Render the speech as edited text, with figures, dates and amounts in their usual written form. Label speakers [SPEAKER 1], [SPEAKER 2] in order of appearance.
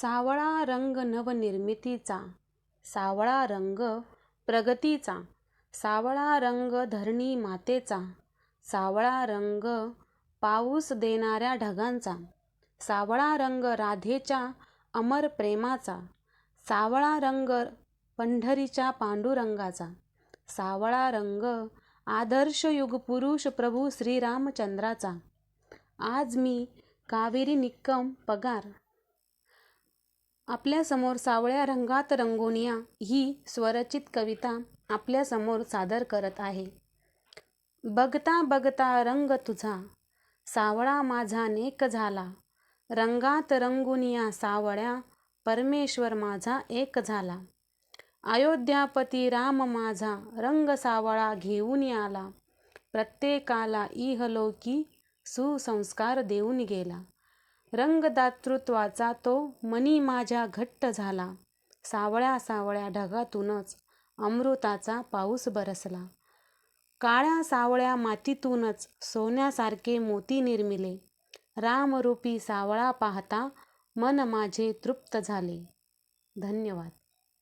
[SPEAKER 1] सावळा रंग नवनिर्मितीचा, सावळा रंग प्रगतीचा, सावळा रंग धरणी मातेचा, सावळा रंग पाऊस देणाऱ्या ढगांचा, सावळा रंग राधेच्या अमर प्रेमाचा, सावळा रंग पंढरीच्या पांडुरंगाचा, सावळा रंग आदर्श युगपुरुष प्रभू श्रीरामचंद्राचा. आज मी कावेरी निक्कम पगार आपल्यासमोर सावळ्या रंगात रंगोनिया ही स्वरचित कविता आपल्यासमोर सादर करत आहे. बघता बघता रंग तुझा सावळा माझा नेक झाला, रंगात रंगुनिया सावळ्या परमेश्वर माझा एक झाला. अयोध्यापती राम माझा रंग सावळा घेऊन आला, प्रत्येकाला इहलोकी सुसंस्कार देऊन गेला. रंगदातृत्वाचा तो मनी माझ्या घट्ट झाला, सावळ्या सावळ्या ढगातूनच अमृताचा पाऊस बरसला. काळ्या सावळ्या मातीतूनच सोन्यासारखे मोती निर्मिले, रामरूपी सावळा पाहता मन माझे तृप्त झाले. धन्यवाद.